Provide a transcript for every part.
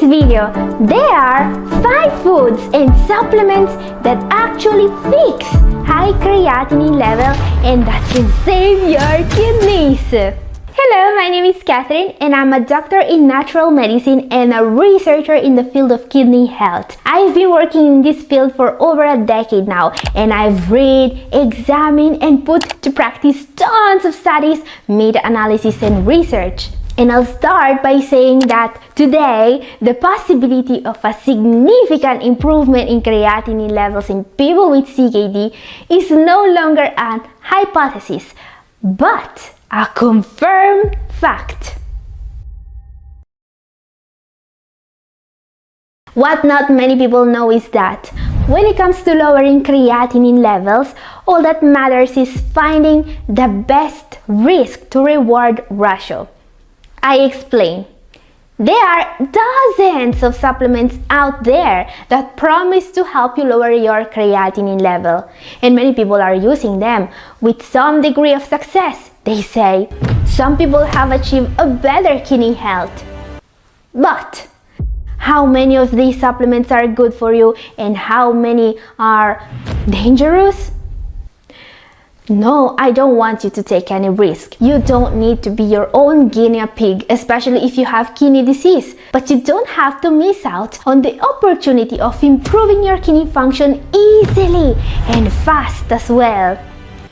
video, there are 5 foods and supplements that actually fix high creatinine level and that can save your kidneys. Hello, my name is Catherine and I'm a doctor in natural medicine and a researcher in the field of kidney health. I've been working in this field for over a decade now and I've read, examined and put to practice tons of studies, meta-analysis and research. And I'll start by saying that today, the possibility of a significant improvement in creatinine levels in people with CKD is no longer an hypothesis, but a confirmed fact. What not many people know is that when it comes to lowering creatinine levels, all that matters is finding the best risk to reward ratio. I explain. There are dozens of supplements out there that promise to help you lower your creatinine level, and many people are using them with some degree of success. They say some people have achieved a better kidney health. But how many of these supplements are good for you and how many are dangerous? No, I don't want you to take any risk. You don't need to be your own guinea pig, especially if you have kidney disease. But you don't have to miss out on the opportunity of improving your kidney function easily and fast as well.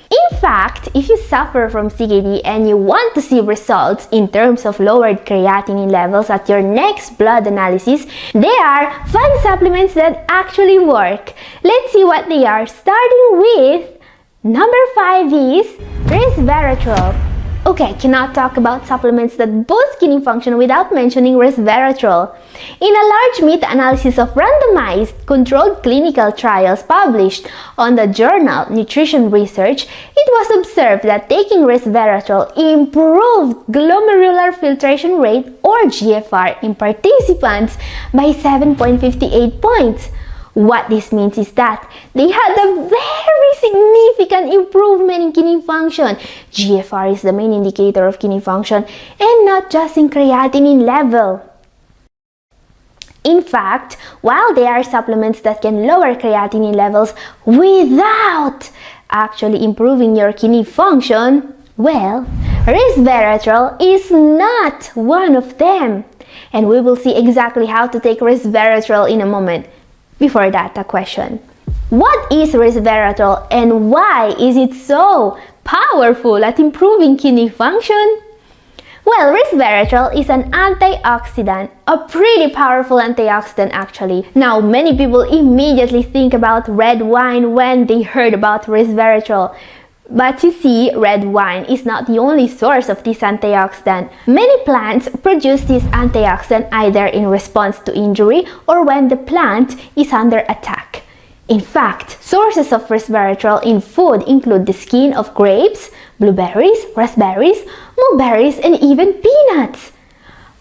In fact, if you suffer from CKD and you want to see results in terms of lowered creatinine levels at your next blood analysis, there are 5 supplements that actually work. Let's see what they are, starting with number 5 is resveratrol. Okay, cannot talk about supplements that boost kidney function without mentioning resveratrol. In a large meta-analysis of randomized controlled clinical trials published on the journal Nutrition Research, it was observed that taking resveratrol improved glomerular filtration rate or GFR in participants by 7.58 points. What this means is that they had a very significant improvement in kidney function. GFR is the main indicator of kidney function and not just in creatinine level. In fact, while there are supplements that can lower creatinine levels without actually improving your kidney function, well, resveratrol is not one of them. And we will see exactly how to take resveratrol in a moment. Before that, a question. What is resveratrol and why is it so powerful at improving kidney function? Well, resveratrol is an antioxidant, a pretty powerful antioxidant actually. Now, many people immediately think about red wine when they heard about resveratrol. But you see, red wine is not the only source of this antioxidant. Many plants produce this antioxidant either in response to injury or when the plant is under attack. In fact, sources of resveratrol in food include the skin of grapes, blueberries, raspberries, mulberries, and even peanuts.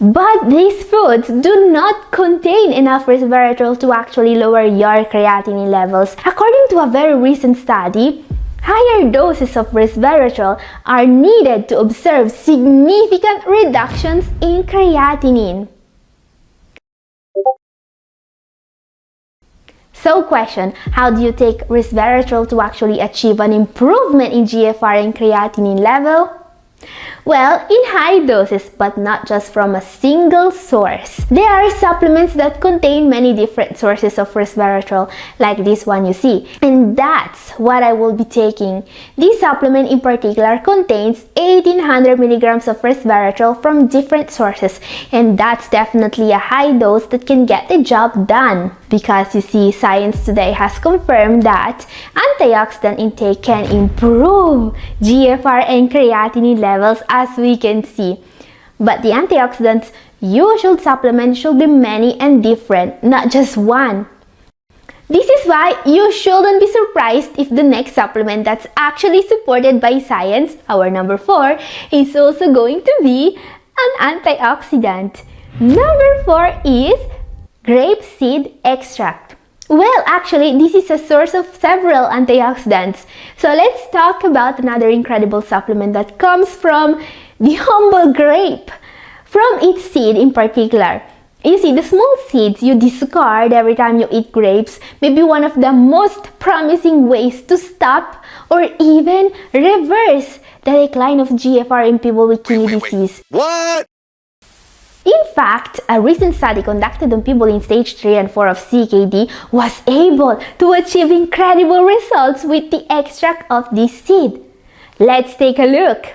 But these foods do not contain enough resveratrol to actually lower your creatinine levels. According to a very recent study, higher doses of resveratrol are needed to observe significant reductions in creatinine. So question, how do you take resveratrol to actually achieve an improvement in GFR and creatinine level? Well, in high doses, but not just from a single source. There are supplements that contain many different sources of resveratrol, like this one you see. And that's what I will be taking. This supplement in particular contains 1800 milligrams of resveratrol from different sources. And that's definitely a high dose that can get the job done. Because you see, science today has confirmed that antioxidant intake can improve GFR and creatinine levels, as we can see. But the antioxidants you should supplement should be many and different, not just one. This is why you shouldn't be surprised if the next supplement that's actually supported by science, our number 4, is also going to be an antioxidant. Number 4 is grapeseed extract. Well, actually, this is a source of several antioxidants. So let's talk about another incredible supplement that comes from the humble grape. From its seed in particular, You see, the small seeds you discard every time you eat grapes may be one of the most promising ways to stop or even reverse the decline of GFR in people with kidney disease. What? In fact, a recent study conducted on people in stage 3 and 4 of CKD was able to achieve incredible results with the extract of this seed. Let's take a look.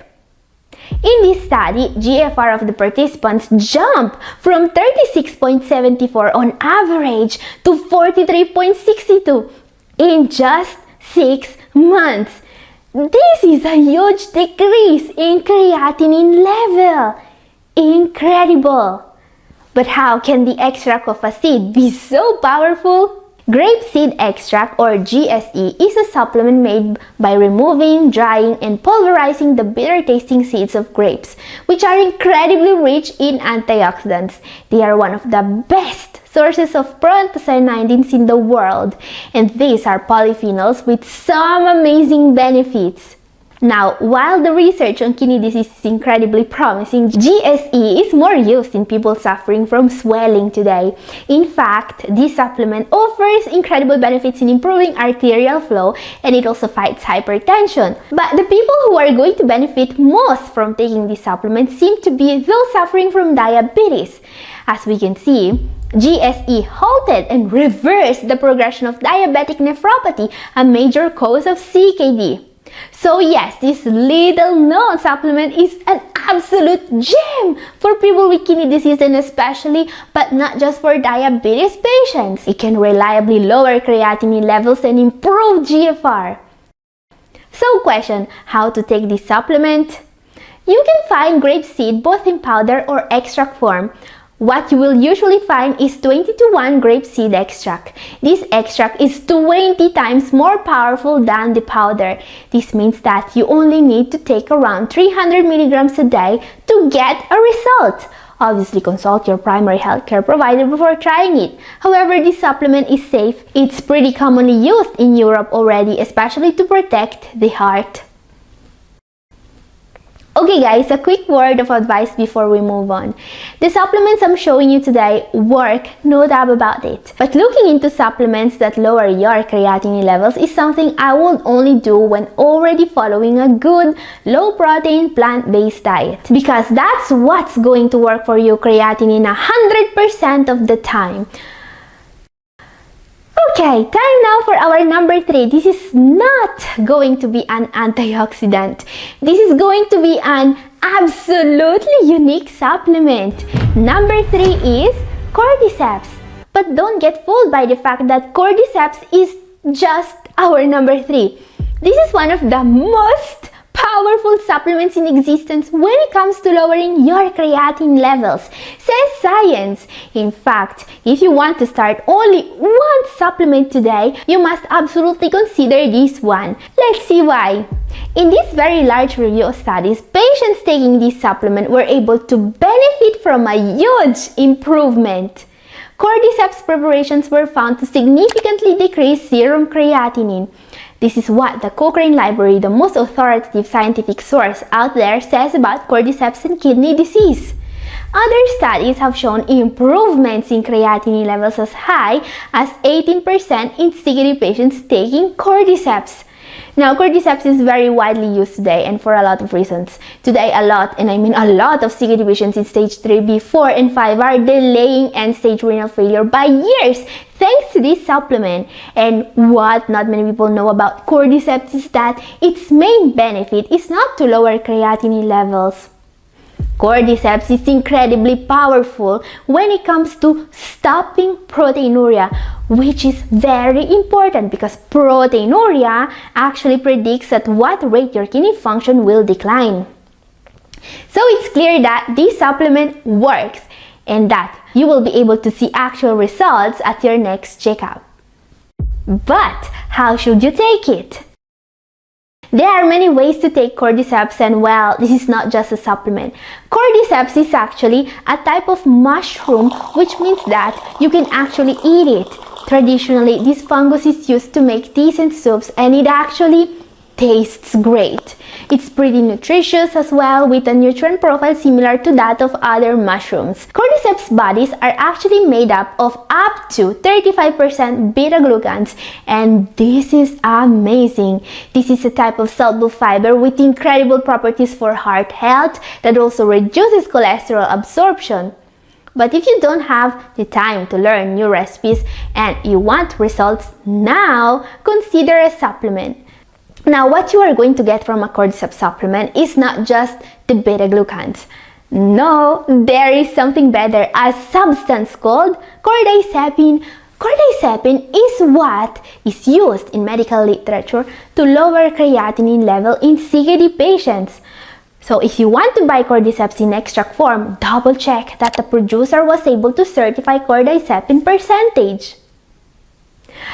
In this study, GFR of the participants jumped from 36.74 on average to 43.62 in just 6 months. This is a huge decrease in creatinine level. Incredible! But how can the extract of a seed be so powerful? Grapeseed extract, or GSE, is a supplement made by removing, drying, and pulverizing the bitter-tasting seeds of grapes, which are incredibly rich in antioxidants. They are one of the best sources of proanthocyanidins in the world, and these are polyphenols with some amazing benefits. Now, while the research on kidney disease is incredibly promising, GSE is more used in people suffering from swelling today. In fact, this supplement offers incredible benefits in improving arterial flow, and it also fights hypertension. But the people who are going to benefit most from taking this supplement seem to be those suffering from diabetes. As we can see, GSE halted and reversed the progression of diabetic nephropathy, a major cause of CKD. So yes, this little known supplement is an absolute gem for people with kidney disease, and especially, but not just for diabetes patients. It can reliably lower creatinine levels and improve GFR. So question, how to take this supplement? You can find grapeseed both in powder or extract form. What you will usually find is 20:1 grapeseed extract. This extract is 20 times more powerful than the powder. This means that you only need to take around 300 milligrams a day to get a result. Obviously, consult your primary healthcare provider before trying it. However, this supplement is safe. It's pretty commonly used in Europe already, especially to protect the heart. Okay guys, a quick word of advice before we move on. The supplements I'm showing you today work, no doubt about it. But looking into supplements that lower your creatinine levels is something I would only do when already following a good, low-protein, plant-based diet. Because that's what's going to work for your creatinine 100% of the time. Okay, time now for our number 3. This is not going to be an antioxidant. This is going to be an absolutely unique supplement. Number 3 is Cordyceps. But don't get fooled by the fact that Cordyceps is just our number 3. This is one of the most powerful supplements in existence when it comes to lowering your creatinine levels, says science. In fact, if you want to start only one supplement today, you must absolutely consider this one. Let's see why. In this very large review of studies, patients taking this supplement were able to benefit from a huge improvement. Cordyceps preparations were found to significantly decrease serum creatinine. This is what the Cochrane Library, the most authoritative scientific source out there, says about Cordyceps and kidney disease. Other studies have shown improvements in creatinine levels as high as 18% in CKD patients taking Cordyceps. Now, Cordyceps is very widely used today and for a lot of reasons. Today, a lot of CKD patients in stage 3B, 4, and 5 are delaying end-stage renal failure by years thanks to this supplement. And what not many people know about Cordyceps is that its main benefit is not to lower creatinine levels. Cordyceps is incredibly powerful when it comes to stopping proteinuria, which is very important because proteinuria actually predicts at what rate your kidney function will decline. So it's clear that this supplement works and that you will be able to see actual results at your next checkup. But how should you take it? There are many ways to take Cordyceps, and well, this is not just a supplement. Cordyceps is actually a type of mushroom, which means that you can actually eat it. Traditionally, this fungus is used to make teas and soups, and it actually tastes great. It's pretty nutritious as well, with a nutrient profile similar to that of other mushrooms. Cordyceps bodies are actually made up of up to 35% beta-glucans, and this is amazing. This is a type of soluble fiber with incredible properties for heart health that also reduces cholesterol absorption. But if you don't have the time to learn new recipes and you want results now, consider a supplement. Now, what you are going to get from a cordyceps supplement is not just the beta-glucans. No, there is something better, a substance called cordycepin. Cordycepin is what is used in medical literature to lower creatinine level in CKD patients. So if you want to buy cordyceps in extract form, double check that the producer was able to certify cordycepin percentage.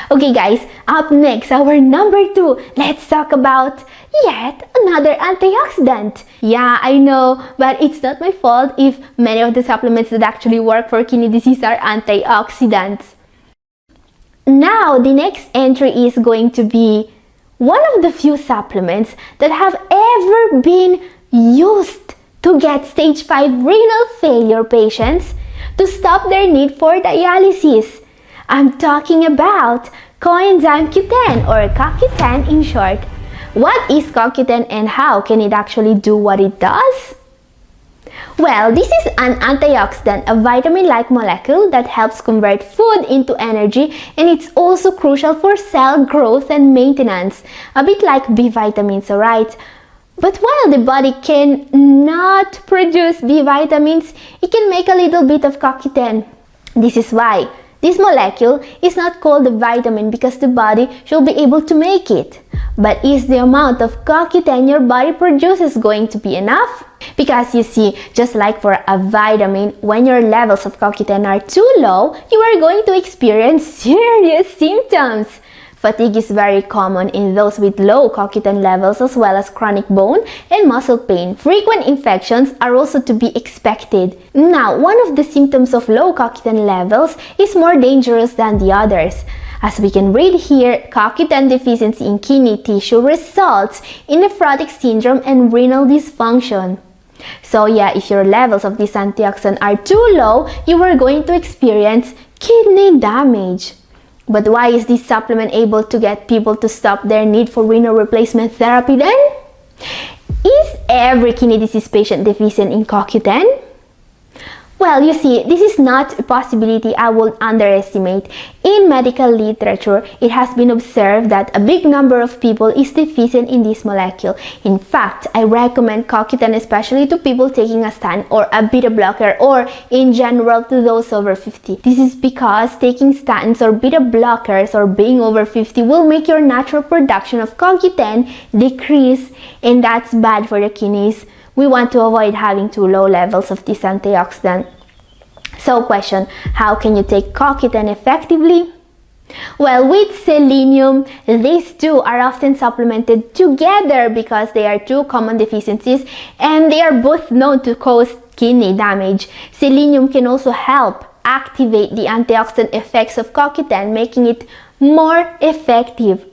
Okay guys, up next, our number 2. Let's talk about yet another antioxidant. Yeah, I know, but it's not my fault if many of the supplements that actually work for kidney disease are antioxidants. Now, the next entry is going to be one of the few supplements that have ever been used to get stage 5 renal failure patients to stop their need for dialysis. I'm talking about coenzyme Q10, or CoQ10 in short. What is CoQ10 and how can it actually do what it does? Well, this is an antioxidant, a vitamin-like molecule that helps convert food into energy, and it's also crucial for cell growth and maintenance, a bit like B vitamins, alright? But while the body cannot produce B vitamins, it can make a little bit of CoQ10. This is why this molecule is not called a vitamin, because the body should be able to make it. But is the amount of CoQ10 your body produces going to be enough? Because you see, just like for a vitamin, when your levels of CoQ10 are too low, you are going to experience serious symptoms. Fatigue is very common in those with low CoQ10 levels, as well as chronic bone and muscle pain. Frequent infections are also to be expected. Now, one of the symptoms of low CoQ10 levels is more dangerous than the others. As we can read here, CoQ10 deficiency in kidney tissue results in nephrotic syndrome and renal dysfunction. So yeah, if your levels of this antioxidant are too low, you are going to experience kidney damage. But why is this supplement able to get people to stop their need for renal replacement therapy then? Is every kidney disease patient deficient in CoQ10? Well, you see, this is not a possibility I would underestimate. In medical literature, it has been observed that a big number of people is deficient in this molecule. In fact, I recommend CoQ10 especially to people taking a statin or a beta blocker, or in general to those over 50. This is because taking statins or beta blockers or being over 50 will make your natural production of CoQ10 decrease, and that's bad for the kidneys. We want to avoid having too low levels of this antioxidant. So question, how can you take CoQ10 effectively? Well, with selenium, these two are often supplemented together because they are two common deficiencies and they are both known to cause kidney damage. Selenium can also help activate the antioxidant effects of CoQ10, making it more effective.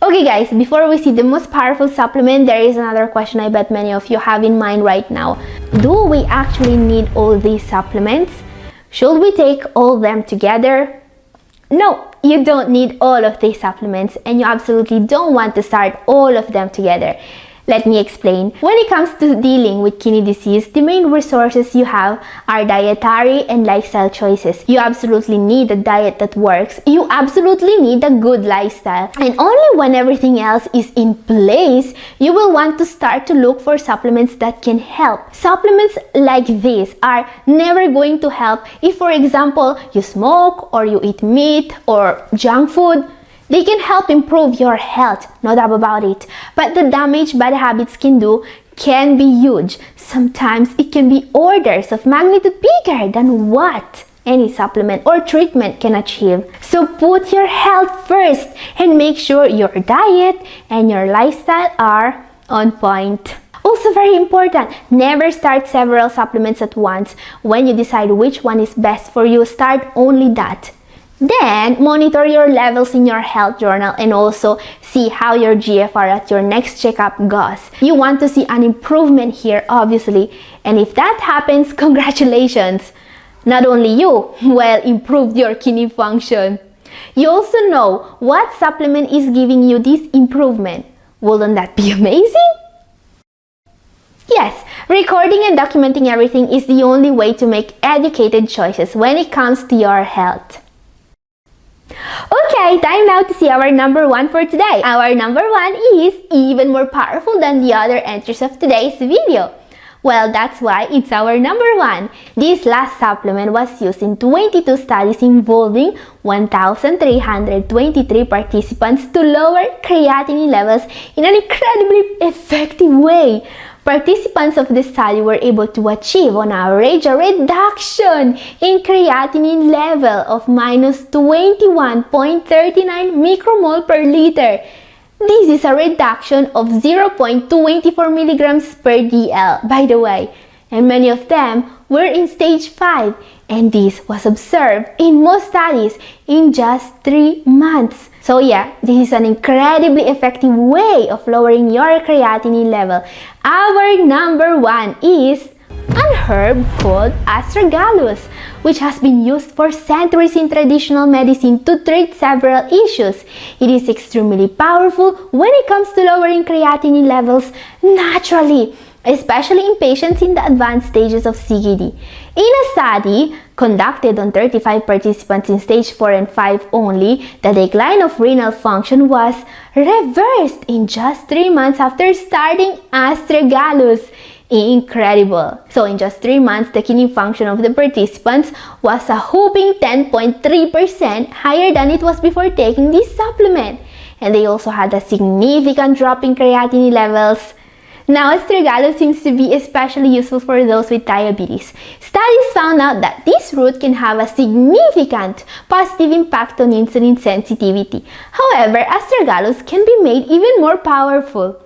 Okay guys, before we see the most powerful supplement, there is another question I bet many of you have in mind right now. Do we actually need all these supplements? Should we take all of them together? No, you don't need all of these supplements, and you absolutely don't want to start all of them together. Let me explain. When it comes to dealing with kidney disease, the main resources you have are dietary and lifestyle choices. You absolutely need a diet that works. You absolutely need a good lifestyle. And only when everything else is in place, you will want to start to look for supplements that can help. Supplements like this are never going to help if, for example, you smoke or you eat meat or junk food. They can help improve your health, no doubt about it. But the damage bad habits can do can be huge. Sometimes it can be orders of magnitude bigger than what any supplement or treatment can achieve. So put your health first and make sure your diet and your lifestyle are on point. Also very important, never start several supplements at once. When you decide which one is best for you, start only that. Then, monitor your levels in your health journal and also see how your GFR at your next checkup goes. You want to see an improvement here, obviously. And if that happens, congratulations! Not only you, well, improved your kidney function. You also know what supplement is giving you this improvement. Wouldn't that be amazing? Yes, recording and documenting everything is the only way to make educated choices when it comes to your health. Okay, time now to see our number one for today. Our number one is even more powerful than the other entries of today's video. Well, that's why it's our number one. This last supplement was used in 22 studies involving 1,323 participants to lower creatinine levels in an incredibly effective way. Participants of the study were able to achieve on average a reduction in creatinine level of minus 21.39 micromole per liter. This is a reduction of 0.224 milligrams per dl, by the way, and many of them were in stage 5, and this was observed in most studies in just 3 months. So yeah, this is an incredibly effective way of lowering your creatinine level. Our number one is an herb called astragalus, which has been used for centuries in traditional medicine to treat several issues. It is extremely powerful when it comes to lowering creatinine levels naturally, especially in patients in the advanced stages of CKD. In a study conducted on 35 participants in stage 4 and 5 only, the decline of renal function was reversed in just 3 months after starting astragalus. Incredible! So in just 3 months, the kidney function of the participants was a whopping 10.3% higher than it was before taking this supplement. And they also had a significant drop in creatinine levels. Now, astragalus seems to be especially useful for those with diabetes. Studies found out that this root can have a significant positive impact on insulin sensitivity. However, astragalus can be made even more powerful.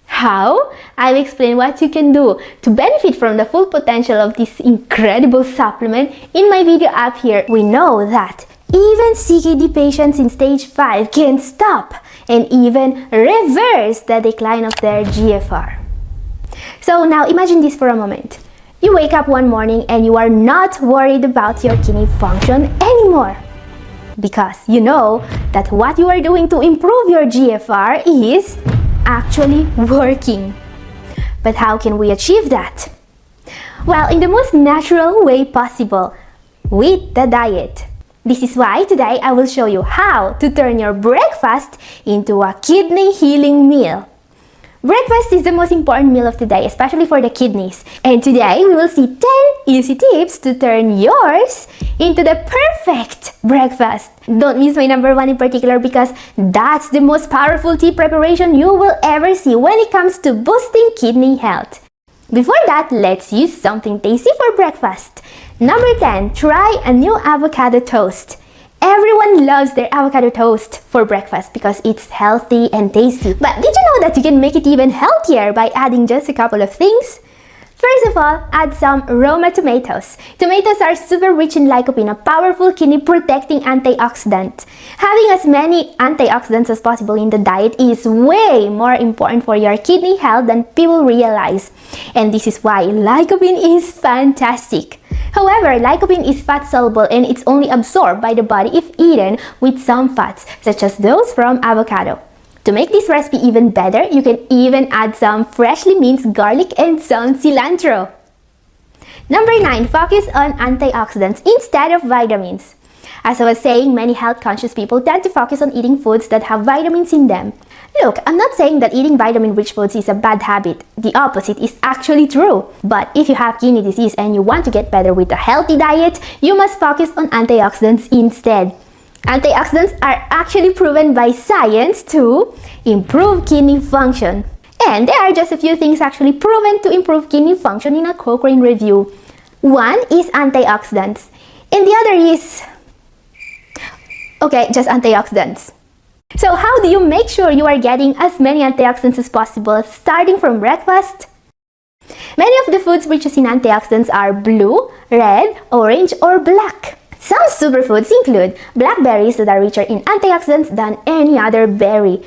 How? I'll explain what you can do to benefit from the full potential of this incredible supplement in my video up here. We know that even CKD patients in stage 5 can stop and even reverse the decline of their GFR. So now imagine this for a moment. You wake up one morning and you are not worried about your kidney function anymore, because you know that what you are doing to improve your GFR is actually working. But how can we achieve that? Well, in the most natural way possible, with the diet. This is why today I will show you how to turn your breakfast into a kidney healing meal. Breakfast is the most important meal of the day, especially for the kidneys. And today we will see 10 easy tips to turn yours into the perfect breakfast. Don't miss my number one in particular, because that's the most powerful tea preparation you will ever see when it comes to boosting kidney health. Before that, let's use something tasty for breakfast. Number 10, try a new avocado toast. Everyone loves their avocado toast for breakfast because it's healthy and tasty. But did you know that you can make it even healthier by adding just a couple of things? First of all, add some Roma tomatoes. Tomatoes are super rich in lycopene, a powerful kidney-protecting antioxidant. Having as many antioxidants as possible in the diet is way more important for your kidney health than people realize. And this is why lycopene is fantastic. However, lycopene is fat-soluble and it's only absorbed by the body if eaten with some fats, such as those from avocado. To make this recipe even better, you can even add some freshly minced garlic and some cilantro. Number 9, focus on antioxidants instead of vitamins. As I was saying, many health-conscious people tend to focus on eating foods that have vitamins in them. Look, I'm not saying that eating vitamin-rich foods is a bad habit. The opposite is actually true. But if you have kidney disease and you want to get better with a healthy diet, you must focus on antioxidants instead. Antioxidants are actually proven by science to improve kidney function. And there are just a few things actually proven to improve kidney function in a Cochrane review. One is antioxidants, and the other is, just antioxidants. So how do you make sure you are getting as many antioxidants as possible starting from breakfast? Many of the foods rich in antioxidants are blue, red, orange, or black. Some superfoods include blackberries that are richer in antioxidants than any other berry.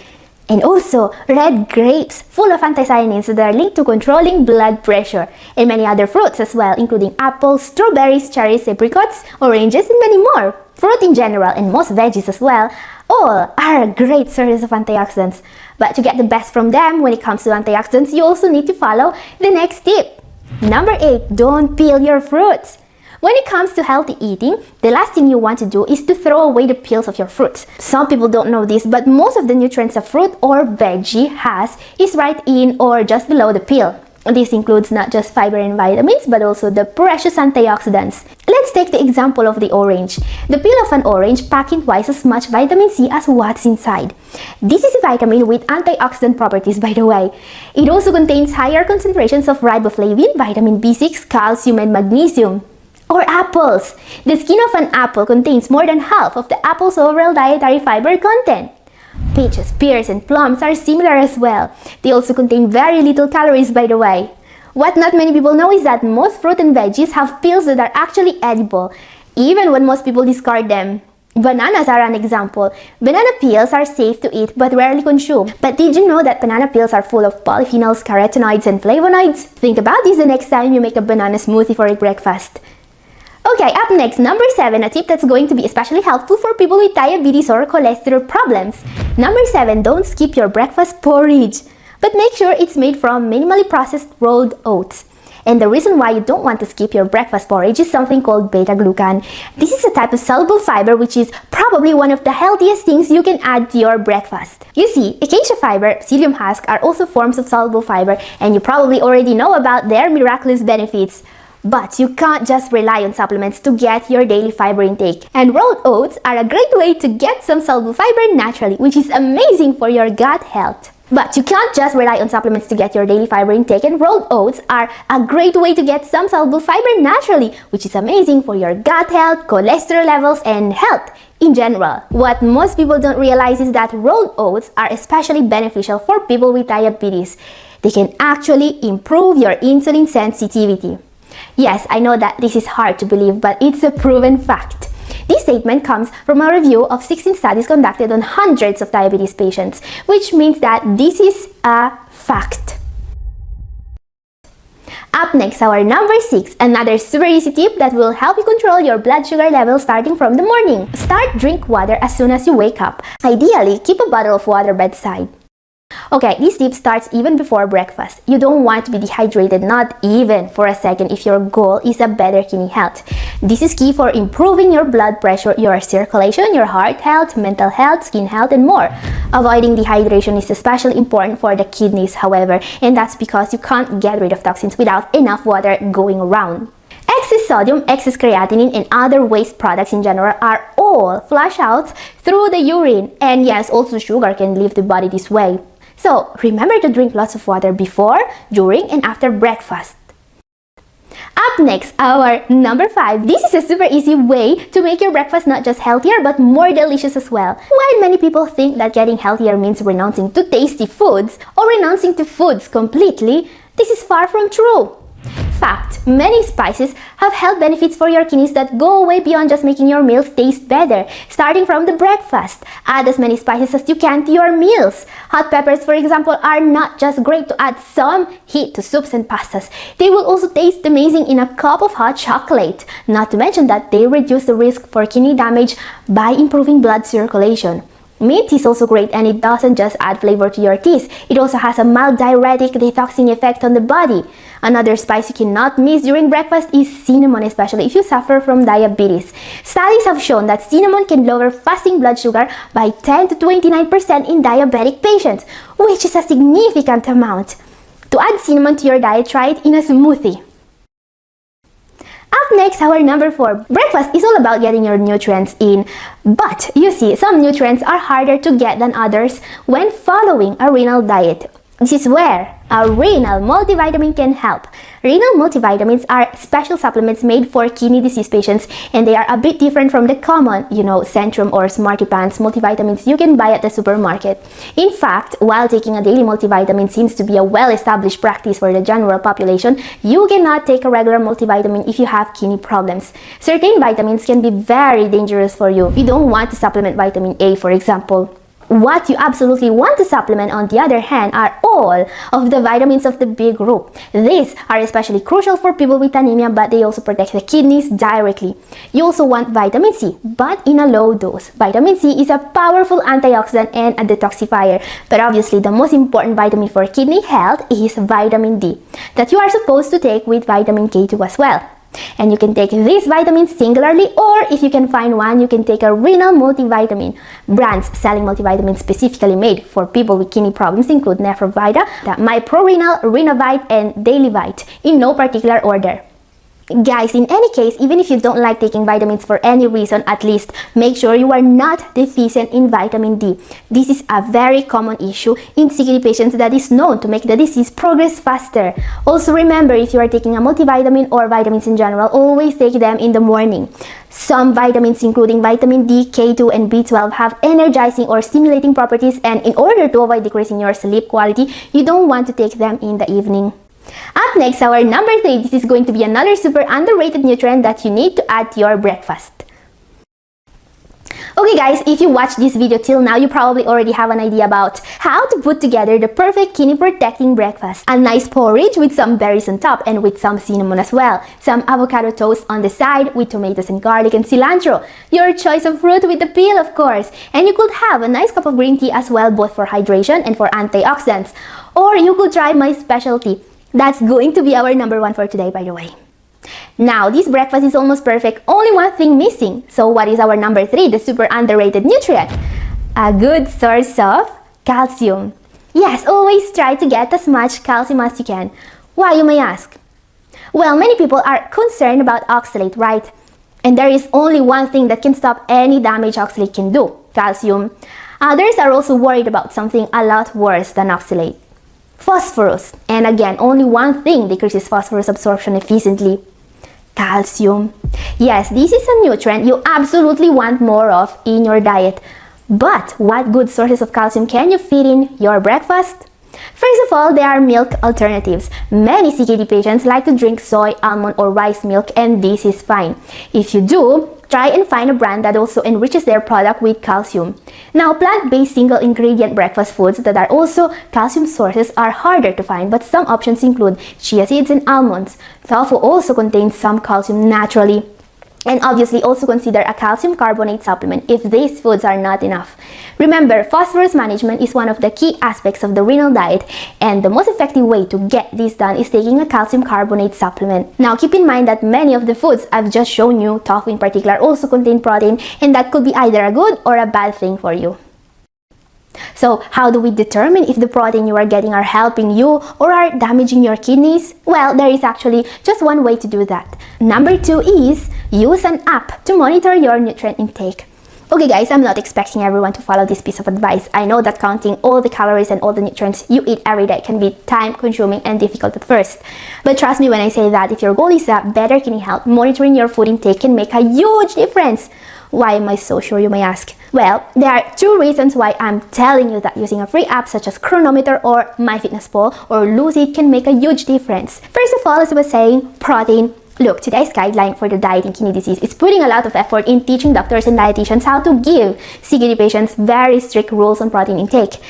And also, red grapes, full of anthocyanins that are linked to controlling blood pressure. And many other fruits as well, including apples, strawberries, cherries, apricots, oranges, and many more. Fruit in general, and most veggies as well, all are a great source of antioxidants. But to get the best from them when it comes to antioxidants, you also need to follow the next tip. Number 8, don't peel your fruits. When it comes to healthy eating, the last thing you want to do is to throw away the peels of your fruits. Some people don't know this, but most of the nutrients a fruit or veggie has is right in or just below the peel. This includes not just fiber and vitamins, but also the precious antioxidants. Let's take the example of the orange. The peel of an orange packs in twice as much vitamin C as what's inside. This is a vitamin with antioxidant properties, by the way. It also contains higher concentrations of riboflavin, vitamin B6, calcium, and magnesium. Or apples. The skin of an apple contains more than half of the apple's overall dietary fiber content. Peaches, pears, and plums are similar as well. They also contain very little calories, by the way. What not many people know is that most fruit and veggies have peels that are actually edible, even when most people discard them. Bananas are an example. Banana peels are safe to eat but rarely consumed. But did you know that banana peels are full of polyphenols, carotenoids, and flavonoids? Think about this the next time you make a banana smoothie for a breakfast. Okay, up next, number 7, a tip that's going to be especially helpful for people with diabetes or cholesterol problems. Number 7, don't skip your breakfast porridge, but make sure it's made from minimally processed rolled oats. And the reason why you don't want to skip your breakfast porridge is something called beta-glucan. This is a type of soluble fiber which is probably one of the healthiest things you can add to your breakfast. You see, acacia fiber, psyllium husk are also forms of soluble fiber, and you probably already know about their miraculous benefits. But you can't just rely on supplements to get your daily fiber intake. And rolled oats are a great way to get some soluble fiber naturally, which is amazing for your gut health. But you can't just rely on supplements to get your daily fiber intake, and rolled oats are a great way to get some soluble fiber naturally, which is amazing for your gut health, cholesterol levels, and health in general. What most people don't realize is that rolled oats are especially beneficial for people with diabetes. They can actually improve your insulin sensitivity. Yes, I know that this is hard to believe, but it's a proven fact. This statement comes from a review of 16 studies conducted on hundreds of diabetes patients, which means that this is a fact. Up next, our number 6, another super easy tip that will help you control your blood sugar level starting from the morning. Drink water as soon as you wake up. Ideally, keep a bottle of water bedside. Okay, this tip starts even before breakfast. You don't want to be dehydrated, not even for a second, if your goal is a better kidney health. This is key for improving your blood pressure, your circulation, your heart health, mental health, skin health, and more. Avoiding dehydration is especially important for the kidneys, however, and that's because you can't get rid of toxins without enough water going around. Excess sodium, excess creatinine, and other waste products in general are all flushed out through the urine. And yes, also sugar can leave the body this way. So, remember to drink lots of water before, during, and after breakfast. Up next, our number 5. This is a super easy way to make your breakfast not just healthier, but more delicious as well. While many people think that getting healthier means renouncing to tasty foods or renouncing to foods completely, this is far from true. Fact, many spices have health benefits for your kidneys that go way beyond just making your meals taste better. Starting from the breakfast, add as many spices as you can to your meals. Hot peppers, for example, are not just great to add some heat to soups and pastas. They will also taste amazing in a cup of hot chocolate. Not to mention that they reduce the risk for kidney damage by improving blood circulation. Mint is also great, and it doesn't just add flavor to your teas. It also has a mild diuretic detoxing effect on the body. Another spice you cannot miss during breakfast is cinnamon, especially if you suffer from diabetes. Studies have shown that cinnamon can lower fasting blood sugar by 10 to 29% in diabetic patients, which is a significant amount. To add cinnamon to your diet, try it in a smoothie. Up next, our number 4. Breakfast is all about getting your nutrients in. But you see, some nutrients are harder to get than others when following a renal diet. This is where a renal multivitamin can help. Renal multivitamins are special supplements made for kidney disease patients, and they are a bit different from the common, Centrum or Smarty Pants multivitamins you can buy at the supermarket. In fact, while taking a daily multivitamin seems to be a well-established practice for the general population, you cannot take a regular multivitamin if you have kidney problems. Certain vitamins can be very dangerous for you. You don't want to supplement vitamin A, for example. What you absolutely want to supplement, on the other hand, are all of the vitamins of the B group. These are especially crucial for people with anemia, but they also protect the kidneys directly. You also want vitamin C, but in a low dose. Vitamin C is a powerful antioxidant and a detoxifier, but obviously the most important vitamin for kidney health is vitamin D, that you are supposed to take with vitamin K2 as well. And you can take these vitamins singularly, or if you can find one, you can take a renal multivitamin. Brands selling multivitamins specifically made for people with kidney problems include Nephrovita, MyProRenal, Renovite, and Dailyvite, in no particular order. Guys, in any case, even if you don't like taking vitamins for any reason, at least make sure you are not deficient in vitamin D. This is a very common issue in CKD patients that is known to make the disease progress faster. Also remember, if you are taking a multivitamin or vitamins in general, always take them in the morning. Some vitamins, including vitamin D, K2, and B12, have energizing or stimulating properties, and in order to avoid decreasing your sleep quality, you don't want to take them in the evening. Up next, our number 3. This is going to be another super underrated nutrient that you need to add to your breakfast. Okay guys, if you watched this video till now, you probably already have an idea about how to put together the perfect kidney protecting breakfast. A nice porridge with some berries on top and with some cinnamon as well. Some avocado toast on the side with tomatoes and garlic and cilantro. Your choice of fruit with the peel, of course. And you could have a nice cup of green tea as well, both for hydration and for antioxidants. Or you could try my specialty. That's going to be our number 1 for today, by the way. Now, this breakfast is almost perfect, only one thing missing. So what is our number 3, the super underrated nutrient? A good source of calcium. Yes, always try to get as much calcium as you can. Why, you may ask? Well, many people are concerned about oxalate, right? And there is only one thing that can stop any damage oxalate can do: calcium. Others are also worried about something a lot worse than oxalate: phosphorus. And again, only one thing decreases phosphorus absorption efficiently: calcium. Yes, this is a nutrient you absolutely want more of in your diet. But what good sources of calcium can you fit in your breakfast? First of all, there are milk alternatives. Many CKD patients like to drink soy, almond, or rice milk, and this is fine. If you do, try and find a brand that also enriches their product with calcium. Now, plant-based single-ingredient breakfast foods that are also calcium sources are harder to find, but some options include chia seeds and almonds. Tofu also contains some calcium naturally. And obviously also consider a calcium carbonate supplement if these foods are not enough. Remember, phosphorus management is one of the key aspects of the renal diet, and the most effective way to get this done is taking a calcium carbonate supplement. Now, keep in mind that many of the foods I've just shown you, tofu in particular, also contain protein, and that could be either a good or a bad thing for you. So, how do we determine if the protein you are getting are helping you or are damaging your kidneys? Well, there is actually just one way to do that. Number 2 is use an app to monitor your nutrient intake. Okay guys, I'm not expecting everyone to follow this piece of advice. I know that counting all the calories and all the nutrients you eat every day can be time consuming and difficult at first. But trust me when I say that if your goal is a better kidney health, monitoring your food intake can make a huge difference. Why am I so sure, you may ask? Well, there are 2 reasons why I'm telling you that using a free app such as Chronometer or MyFitnessPal or Lose It can make a huge difference. First of all, as I was saying, protein. Look, today's guideline for the diet in kidney disease is putting a lot of effort in teaching doctors and dietitians how to give CKD patients very strict rules on protein intake.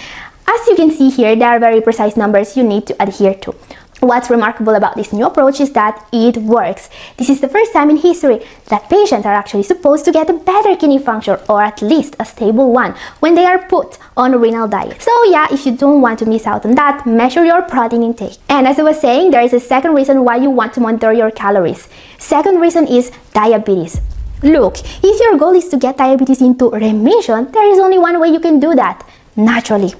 As you can see here, there are very precise numbers you need to adhere to. What's remarkable about this new approach is that it works. This is the first time in history that patients are actually supposed to get a better kidney function, or at least a stable one, when they are put on a renal diet. So yeah, if you don't want to miss out on that, measure your protein intake. And as I was saying, there is a second reason why you want to monitor your calories. Second reason is diabetes. Look, if your goal is to get diabetes into remission, there is only one way you can do that: naturally.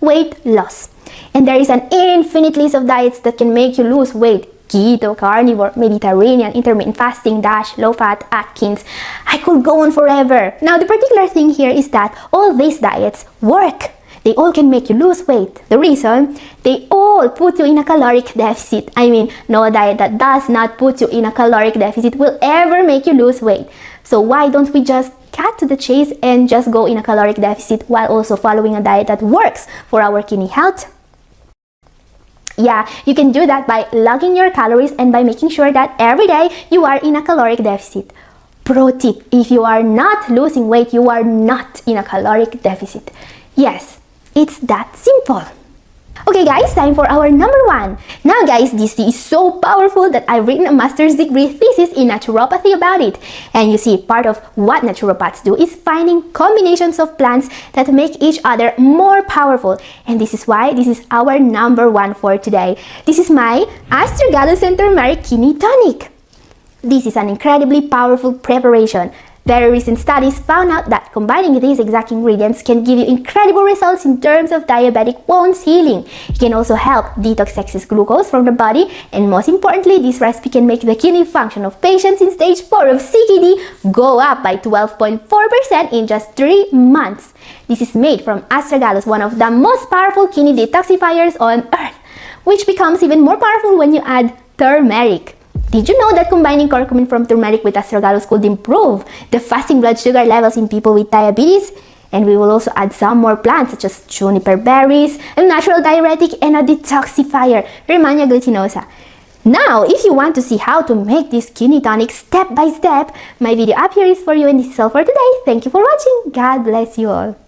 Weight loss. And there is an infinite list of diets that can make you lose weight: keto, carnivore, Mediterranean, intermittent fasting, DASH, low fat, Atkins. I could go on forever. Now, the particular thing here is that all these diets work. they all can make you lose weight. The reason, they all put you in a caloric deficit. I mean, no diet that does not put you in a caloric deficit will ever make you lose weight. So why don't we just cut to the chase and just go in a caloric deficit while also following a diet that works for our kidney health? Yeah, you can do that by logging your calories and by making sure that every day you are in a caloric deficit. Pro tip, if you are not losing weight, you are not in a caloric deficit. Yes, it's that simple. Okay guys, time for our number 1. Now guys, this tea is so powerful that I've written a master's degree thesis in naturopathy about it. And you see, part of what naturopaths do is finding combinations of plants that make each other more powerful. And this is why this is our number 1 for today. This is my Astragalus and Turmeric Kidney Tonic. This is an incredibly powerful preparation. Very recent studies found out that combining these exact ingredients can give you incredible results in terms of diabetic wounds healing. It can also help detox excess glucose from the body, and most importantly, this recipe can make the kidney function of patients in stage 4 of CKD go up by 12.4% in just 3 months. This is made from Astragalus, one of the most powerful kidney detoxifiers on earth, which becomes even more powerful when you add turmeric. Did you know that combining curcumin from turmeric with astragalus could improve the fasting blood sugar levels in people with diabetes? And we will also add some more plants such as juniper berries, a natural diuretic, and a detoxifier, Rehmannia glutinosa. Now, if you want to see how to make this kidney tonic step by step, my video up here is for you, and this is all for today. Thank you for watching. God bless you all.